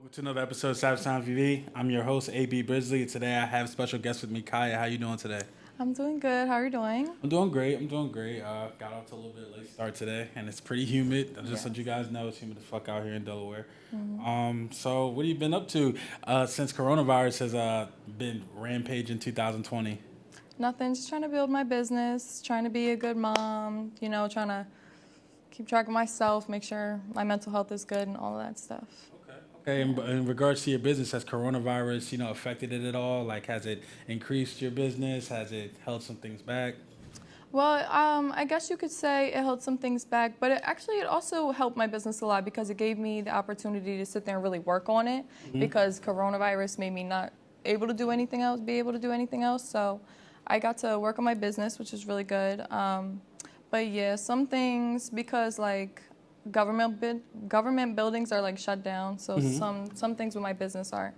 Welcome to another episode of Savagetimetv. I'm your host, AB Brisley. Today I have special guest with me, Kaya. How you doing today? I'm doing good. How are you doing? I'm doing great. Got off to a little bit late start today, and it's pretty humid. Just so you guys know, it's humid as fuck out here in Delaware. So what have you been up to since coronavirus has been rampage in 2020? Nothing. Just trying to build my business, trying to be a good mom, trying to keep track of myself, make sure my mental health is good and all of that stuff. Okay. In regards to your business, has coronavirus, affected it at all? Like, has it increased your business? Has it held some things back? Well, I guess you could say it held some things back, but it also helped my business a lot because it gave me the opportunity to sit there and really work on it because coronavirus made me not able to do anything else, be able to do anything else. So I got to work on my business, which is really good. But yeah, some things because like government buildings are like shut down, so some things with my business are,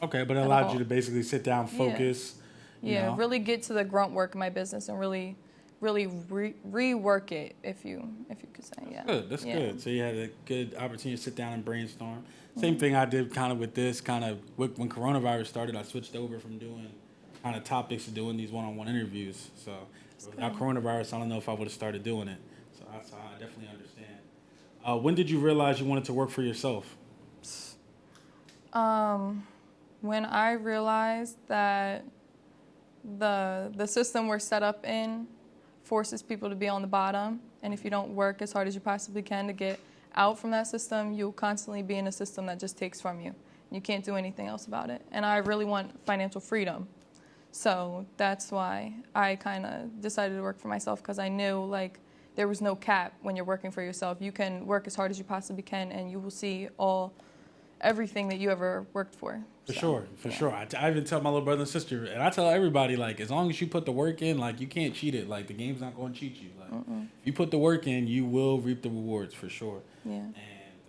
Okay, but it allowed you to basically sit down, focus. Yeah, really get to the grunt work of my business and really rework it, if you could say. Yeah. That's good. So you had a good opportunity to sit down and brainstorm. Same thing I did kind of with this, when coronavirus started, I switched over from doing kind of topics to doing these one-on-one interviews. So without coronavirus, I don't know if I would have started doing it. So I definitely understand. When did you realize you wanted to work for yourself? When I realized that the system we're set up in forces people to be on the bottom, and if you don't work as hard as you possibly can to get out from that system, you'll constantly be in a system that just takes from you. You can't do anything else about it. And I really want financial freedom. So that's why I kind of decided to work for myself, because I knew like there was no cap when you're working for yourself. You can work as hard as you possibly can, and you will see everything that you ever worked for. For sure. I even tell my little brother and sister, and I tell everybody, like, as long as you put the work in, like, you can't cheat it. Like, the game's not going to cheat you. Like, if you put the work in, you will reap the rewards for sure. Yeah. And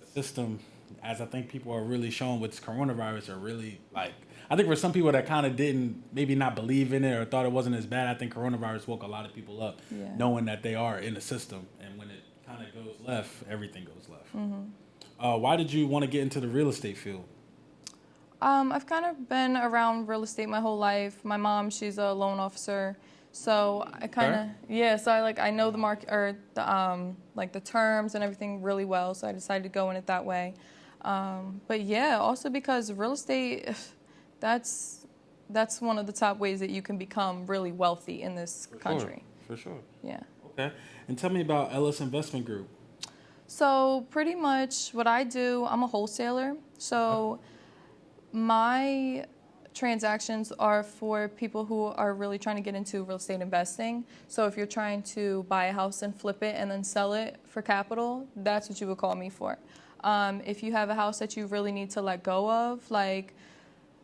the system, as I think people are really showing with coronavirus, are really, like, I think for some people that kind of didn't maybe not believe in it or thought it wasn't as bad, I think coronavirus woke a lot of people up, knowing that they are in the system. And when it kind of goes left, everything goes left. Why did you want to get into the real estate field? I've kind of been around real estate my whole life. My mom, she's a loan officer, so I kind of So I know the market or the terms and everything really well. So I decided to go in it that way. But yeah, also because real estate, that's one of the top ways that you can become really wealthy in this country. For sure. Yeah. Okay. And tell me about Ellis Investment Group. So pretty much what I do, I'm a wholesaler. So my transactions are for people who are really trying to get into real estate investing. So if you're trying to buy a house and flip it and then sell it for capital, that's what you would call me for. If you have a house that you really need to let go of, like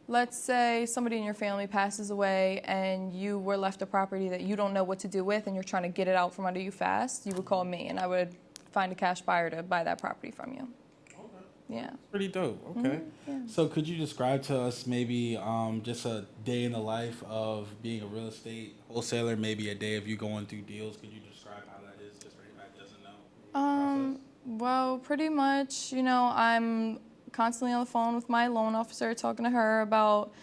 let's say somebody in your family passes away and you were left a property that you don't know what to do with and you're trying to get it out from under you fast, you would call me and I would find a cash buyer to buy that property from you. Yeah. Pretty dope. Okay. So could you describe to us maybe just a day in the life of being a real estate wholesaler, maybe a day of you going through deals? Could you describe how that is, just for anybody that doesn't know? Well, pretty much, I'm constantly on the phone with my loan officer talking to her about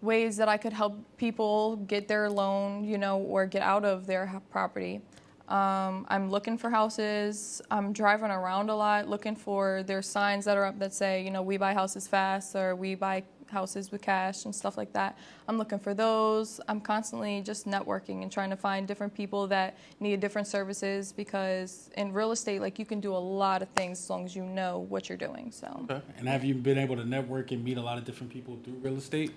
ways that I could help people get their loan, or get out of their property. I'm looking for houses. I'm driving around a lot looking for their signs that are up that say, we buy houses fast or we buy houses with cash and stuff like that. I'm looking for those. I'm constantly just networking and trying to find different people that need different services, because in real estate, like, you can do a lot of things as long as you know what you're doing. So. Okay. And have you been able to network and meet a lot of different people through real estate?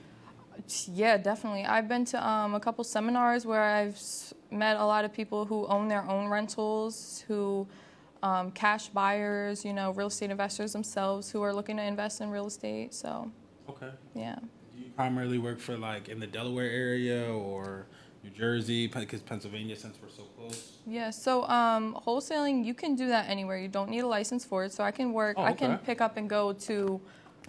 Yeah, definitely. I've been to a couple seminars where I've met a lot of people who own their own rentals, who cash buyers, real estate investors themselves who are looking to invest in real estate. So, okay. Yeah. Do you primarily work for like in the Delaware area or New Jersey, because Pennsylvania, since we're so close? Yeah, so wholesaling, you can do that anywhere. You don't need a license for it. So I can work, I can pick up and go to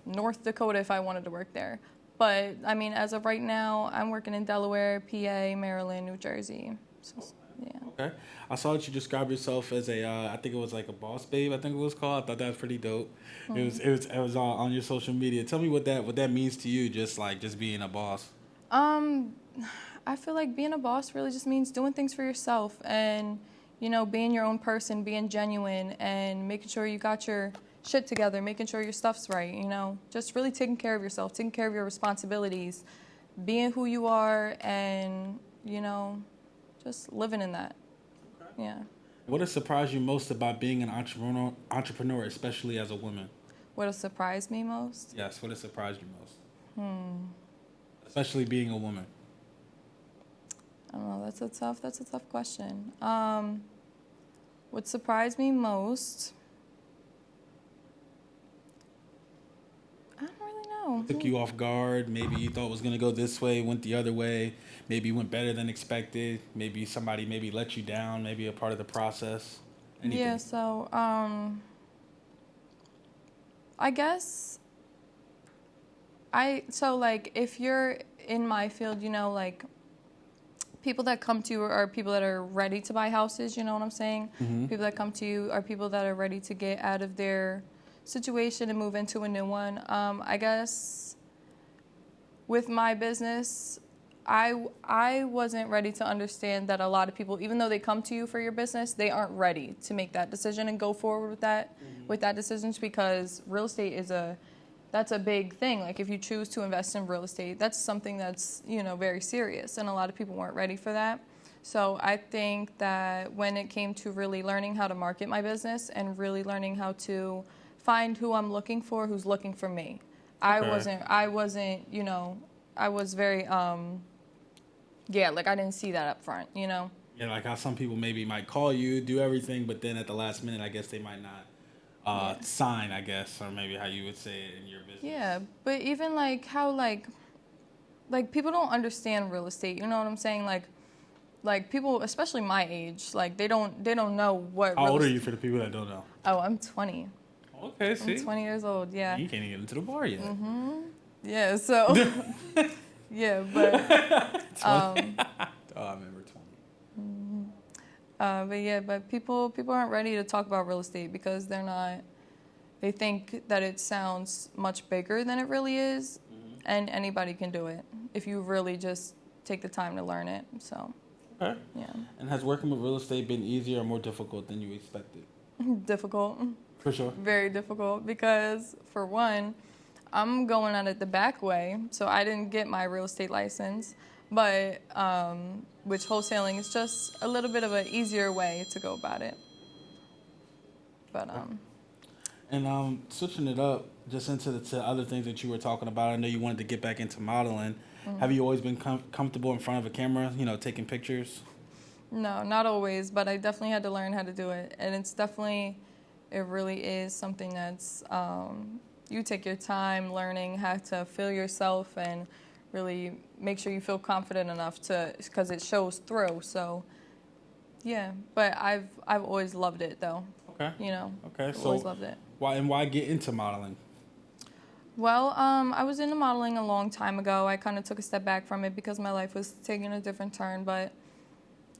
North Dakota if I wanted to work there. But, I mean, as of right now, I'm working in Delaware, PA, Maryland, New Jersey. So, Yeah. Okay. I saw that you described yourself as a, I think it was like a boss babe. I think it was called. I thought that was pretty dope. It was on your social media. Tell me what that means to you. Just being a boss. Um, I feel like being a boss really just means doing things for yourself and, being your own person, being genuine and making sure you got your shit together, making sure your stuff's right, just really taking care of yourself, taking care of your responsibilities, being who you are and, just living in that. Okay. Yeah. What has surprised you most about being an entrepreneur, especially as a woman? What has surprised me most? Yes. What has surprised you most? Especially being a woman. I don't know. That's a tough question. What surprised me most? I don't really know. Took you off guard. Maybe you thought it was gonna go this way, went the other way. Maybe went better than expected. Maybe somebody let you down. Maybe a part of the process. Anything. Yeah. So, I guess if you're in my field, people that come to you are people that are ready to buy houses, you know what I'm saying? Mm-hmm. People that come to you are people that are ready to get out of their situation and move into a new one. I guess with my business, I wasn't ready to understand that a lot of people, even though they come to you for your business, they aren't ready to make that decision and go forward with that decision because real estate that's a big thing. Like if you choose to invest in real estate, that's something that's, very serious. And a lot of people weren't ready for that. So I think that when it came to really learning how to market my business and really learning how to find who I'm looking for, who's looking for me, I wasn't, I was very, I didn't see that up front, Yeah, like how some people maybe might call you, do everything, but then at the last minute, I guess they might not sign, I guess, or maybe how you would say it in your business. Yeah, but even how people don't understand real estate. You know what I'm saying? Like people, especially my age, they don't know what. How old are you for the people that don't know? Oh, I'm 20. Okay, see. I'm 20 years old. Yeah. You can't even get into the bar yet. Mm-hmm. Yeah. So. Yeah, but. Oh, I remember 20. But people aren't ready to talk about real estate because they're not. They think that it sounds much bigger than it really is, and anybody can do it if you really just take the time to learn it. So. Okay. Yeah. And has working with real estate been easier or more difficult than you expected? Difficult. For sure. Very difficult because, for one, I'm going at it the back way, so I didn't get my real estate license, but which wholesaling is just a little bit of an easier way to go about it. But And switching it up just into the other things that you were talking about, I know you wanted to get back into modeling. Mm-hmm. Have you always been comfortable in front of a camera, taking pictures? No, not always, but I definitely had to learn how to do it, and it really is something that's you take your time learning how to feel yourself and really make sure you feel confident enough because it shows through. So, yeah, but I've always loved it though. Okay. Okay. I've always loved it. Why get into modeling? Well, I was into modeling a long time ago. I kind of took a step back from it because my life was taking a different turn. But,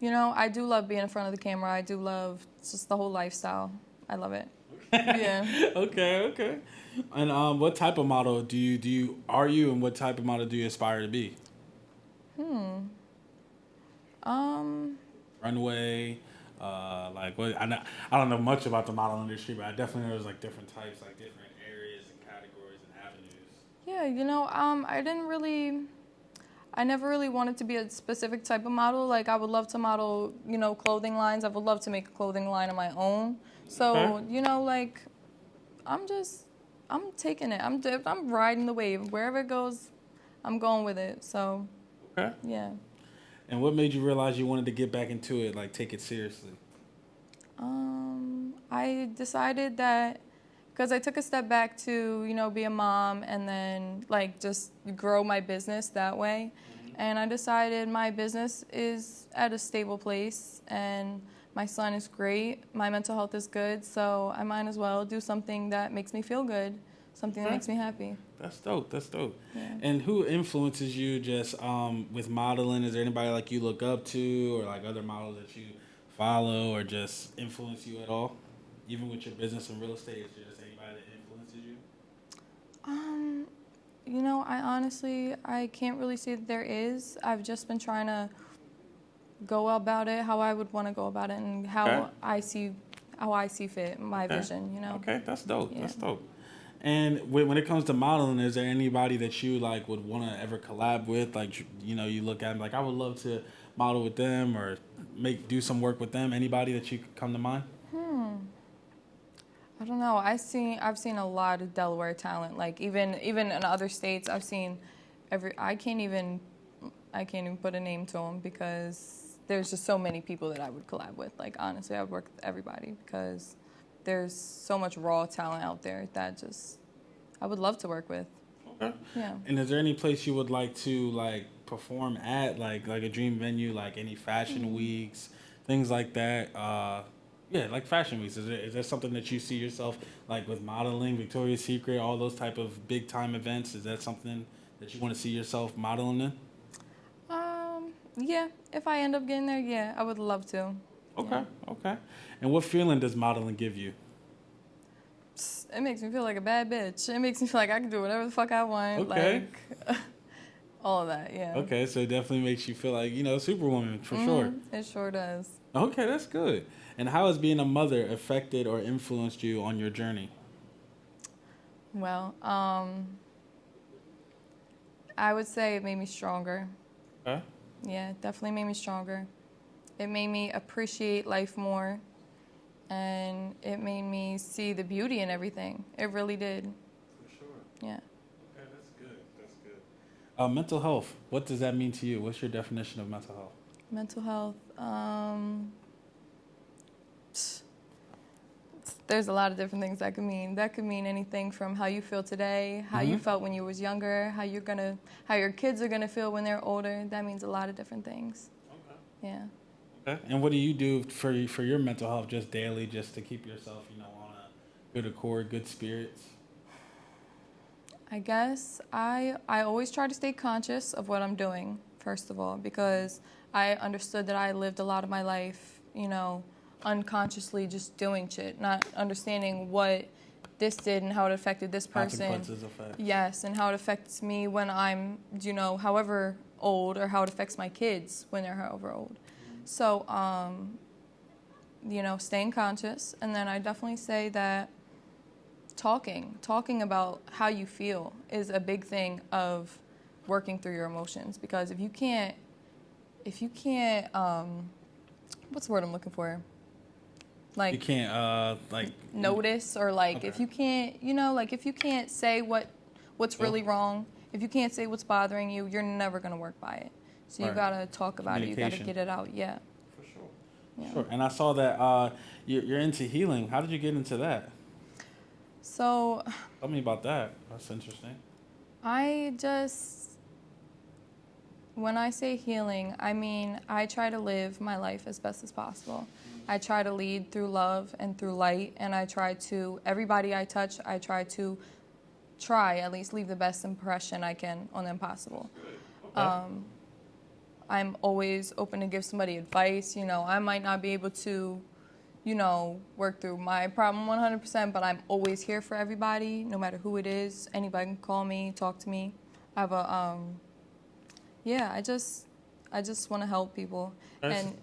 I do love being in front of the camera. I do love just the whole lifestyle. I love it. Yeah. Okay. And what type of model are you, and what type of model do you aspire to be? Runway, what? I don't know much about the model industry, but I definitely know there's different types, different areas and categories and avenues. Yeah, I never really wanted to be a specific type of model. I would love to model, clothing lines. I would love to make a clothing line of my own. So, okay. I'm taking it. I'm riding the wave. Wherever it goes, I'm going with it. So, okay. Yeah. And what made you realize you wanted to get back into it, take it seriously? I decided that because I took a step back to, be a mom and then, just grow my business that way. Mm-hmm. And I decided my business is at a stable place and my son is great. My mental health is good, so I might as well do something that makes me feel good. something that makes me happy. That's dope. That's dope. Yeah. And who influences you just with modeling? Is there anybody like you look up to, or like other models that you follow, or just influence you at all? Even with your business and real estate, is there just anybody that influences you? You know, I can't really say that there is. I've just been trying to go about it how I would want to go about it and how I see fit, my vision, you know? Okay, that's dope. Yeah. That's dope. And when it comes to modeling, is there anybody that you like would want to ever collab with? Like, you know, you look at them like, I would love to model with them or do some work with them. Anybody that you could come to mind? I don't know. I've seen a lot of Delaware talent. Like even in other states, I've seen I can't even put a name to them because there's just so many people that I would collab with. Like honestly, I would work with everybody because there's so much raw talent out there that I would love to work with. Okay. Yeah. And is there any place you would like to like perform at, like a dream venue, like any fashion weeks, things like that? Yeah, like fashion weeks. Is there something that you see yourself like with modeling, Victoria's Secret, all those type of big time events? Is that something that you want to see yourself modeling in? Yeah. If I end up getting there, yeah, I would love to. Okay. Yeah. Okay. And what feeling does modeling give you? It makes me feel like a bad bitch. It makes me feel like I can do whatever the fuck I want. Okay. Like all of that, yeah. Okay, so it definitely makes you feel like, you know, Superwoman for sure. It sure does. Okay, that's good. And how has being a mother affected or influenced you on your journey? Well, I would say it made me stronger. Okay. Yeah, it definitely made me stronger. It made me appreciate life more, and it made me see the beauty in everything. It really did. For sure. Yeah. Okay, that's good. That's good. Mental health. What does that mean to you? What's your definition of mental health? Mental health. There's a lot of different things that could mean. That could mean anything from how you feel today, how you felt when you was younger, how your kids are gonna feel when they're older. That means a lot of different things. Okay. Yeah. Okay. And what do you do for your mental health just daily, just to keep yourself, you know, on a good accord, good spirits? I guess I always try to stay conscious of what I'm doing, first of all, because I understood that I lived a lot of my life, you know, unconsciously just doing shit, not understanding what this did and how it affected this person. Consequences effects. Yes, and how it affects me when I'm, you know, however old, or how it affects my kids when they're however old. So, you know, staying conscious. And then I definitely say that talking about how you feel is a big thing of working through your emotions. Because if you can't, what's the word I'm looking for? Like, you can't like notice, or like if you can't, you know, like if you can't say what's really wrong, if you can't say what's bothering you, you're never gonna work by it. So you gotta talk about it. You gotta get it out. Yeah. For sure. Yeah. Sure. And I saw that you're into healing. How did you get into that? So. Tell me about that. That's interesting. When I say healing, I mean I try to live my life as best as possible. I try to lead through love and through light, and I try to, everybody I touch, I try at least leave the best impression I can on them possible. Okay. I'm always open to give somebody advice. You know, I might not be able to, you know, work through my problem 100%, but I'm always here for everybody, no matter who it is. Anybody can call me, talk to me. I have a, I just want to help people. And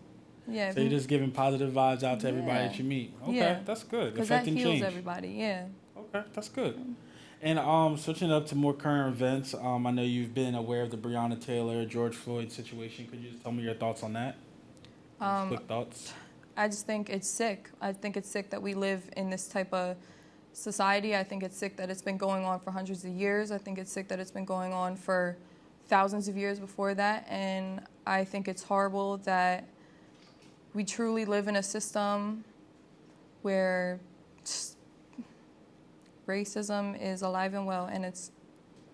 yeah. So you're just giving positive vibes out to everybody that you meet. Okay, that's good. Because that heals everybody. Yeah. Okay, that's good. And switching up to more current events, I know you've been aware of the Breonna Taylor, George Floyd situation. Could you just tell me your thoughts on that? Quick thoughts. I just think it's sick. I think it's sick that we live in this type of society. I think it's sick that it's been going on for hundreds of years. I think it's sick that it's been going on for thousands of years before that. And I think it's horrible that we truly live in a system where racism is alive and well, and it's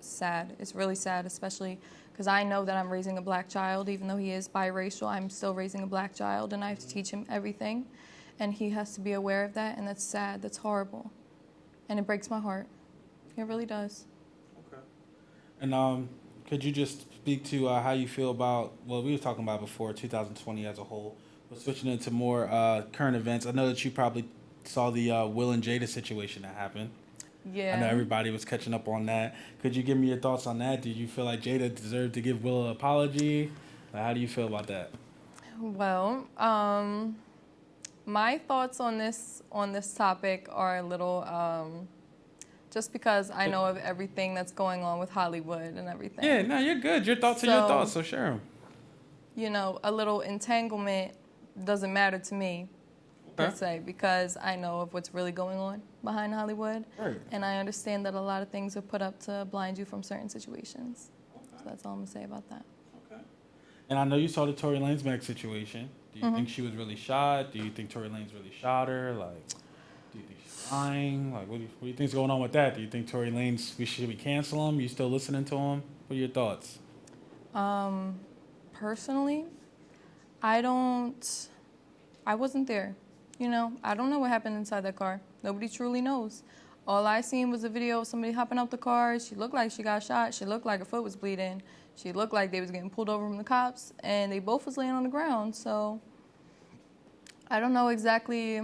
sad. It's really sad, especially because I know that I'm raising a black child. Even though he is biracial, I'm still raising a black child, and I have to teach him everything, and he has to be aware of that, and that's sad. That's horrible, and it breaks my heart. It really does. Okay. And could you just speak to how you feel about, well, we were talking about before 2020 as a whole, but switching into more current events. I know that you probably saw the Will and Jada situation that happened. I know Yeah. everybody was catching up on that. Could you give me your thoughts on that? Did you feel like Jada deserved to give Will an apology? How do you feel about that? Well, my thoughts on this topic are a little just because I know of everything that's going on with Hollywood and everything. Yeah, no, you're good. Your thoughts are your thoughts, so share them. You know, a little entanglement doesn't matter to me, per se, because I know of what's really going on behind Hollywood. Right. And I understand that a lot of things are put up to blind you from certain situations. So that's all I'm going to say about that. Okay. And I know you saw the Tory Lanez situation. Do you think she was really shot? Do you think Tory Lanez really shot her? Like, do you think she's lying? Like, what do you think's going on with that? Do you think Tory Lanez, should we cancel him? You still listening to him? What are your thoughts? Personally, I wasn't there. You know, I don't know what happened inside that car. Nobody truly knows. All I seen was a video of somebody hopping out the car. She looked like she got shot. She looked like her foot was bleeding. She looked like they was getting pulled over from the cops, and they both was laying on the ground. So I don't know exactly.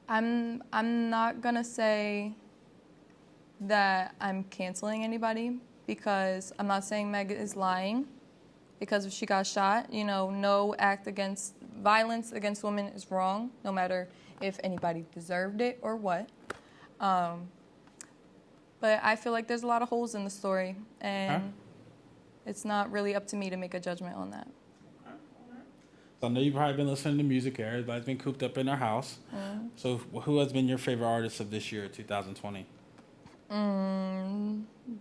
I'm not gonna say that I'm canceling anybody, because I'm not saying Meg is lying. Because if she got shot, you know, no violence against women is wrong, no matter if anybody deserved it or what. But I feel like there's a lot of holes in the story, and it's not really up to me to make a judgment on that. So I know you've probably been listening to music. Everybody's been cooped up in their house. So who has been your favorite artist of this year, 2020?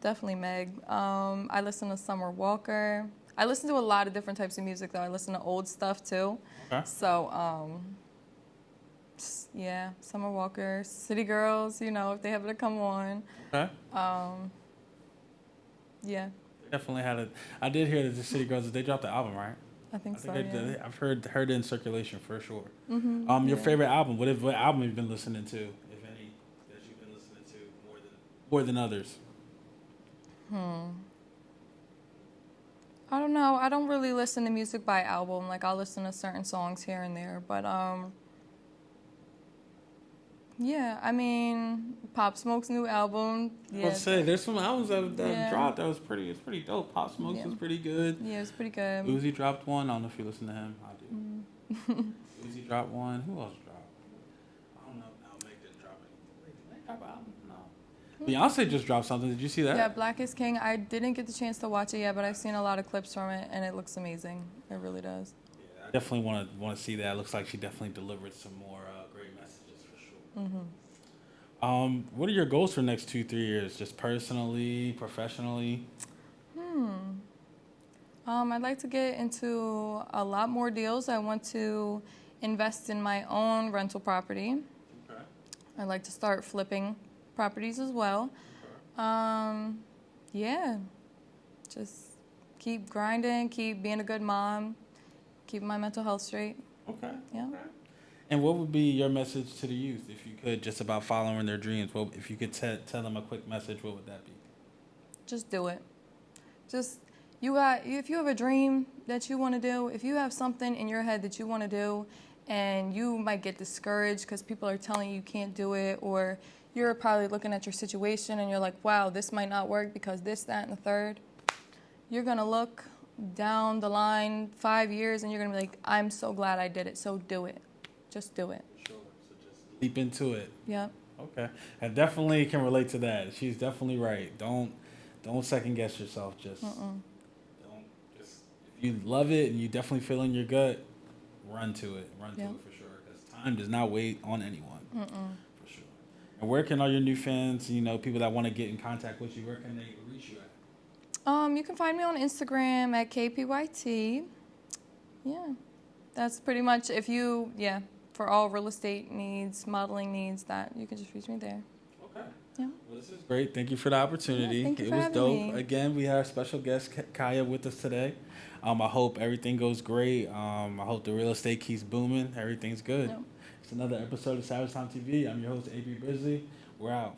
Definitely Meg. I listen to Summer Walker. I listen to a lot of different types of music, though. I listen to old stuff, too. Okay. So, yeah, Summer Walker, City Girls, you know, if they happen to come on. Okay. Yeah. Definitely I did hear that the City Girls, they dropped the album, right? I think so, yeah. I've heard it in circulation for sure. Mm-hmm, Your favorite album? What album have you been listening to, if any, that you've been listening to more than others? I don't know. I don't really listen to music by album. Like, I'll listen to certain songs here and there. But, yeah, I mean, Pop Smoke's new album. Yeah, Let's say there's some albums that dropped that was pretty dope. Pop Smoke's was pretty good. Yeah, it was pretty good. Uzi dropped one. I don't know if you listen to him. I do. Uzi dropped one. Who else dropped? I don't know. Meg didn't drop anything. Wait, did they drop an album? No. Beyonce just dropped something. Did you see that? Yeah, Black is King. I didn't get the chance to watch it yet, but I've seen a lot of clips from it, and it looks amazing. It really does. Yeah, I definitely want to see that. It looks like she definitely delivered some more great messages for sure. What are your goals for the next 2-3 years? Just personally, professionally? I'd like to get into a lot more deals. I want to invest in my own rental property. Okay. I'd like to start flipping properties as well. Yeah, just keep grinding, keep being a good mom, keep my mental health straight. Okay. Yeah. Okay. And what would be your message to the youth, if you could, just about following their dreams? Well, if you could tell them a quick message, what would that be? Just do it. Just if you have a dream that you want to do, if you have something in your head that you want to do, and you might get discouraged because people are telling you can't do it, or you're probably looking at your situation and you're like, wow, this might not work because this, that, and the third. You're going to look down the line 5 years and you're going to be like, I'm so glad I did it, so do it. Just do it. Sure. So just leap into it. Yep. Okay. I definitely can relate to that. She's definitely right. Don't second guess yourself. Just if you love it and you definitely feel in your gut, run to it. Run to it for sure. Because time does not wait on anyone. For sure. And where can all your new fans, people that want to get in contact with you, where can they reach you at? You can find me on Instagram at KPYT. Yeah. That's pretty much for all real estate needs, modeling needs, that you can just reach me there. Okay. Yeah. Well, this is great. Thank you for the opportunity. Yeah, thank you it for was having dope. me. Again, we have special guest Kaya with us today. I hope everything goes great. I hope the real estate keeps booming. Everything's good. Yep. It's another episode of Savagetimetv. I'm your host, AB Bisley. We're out.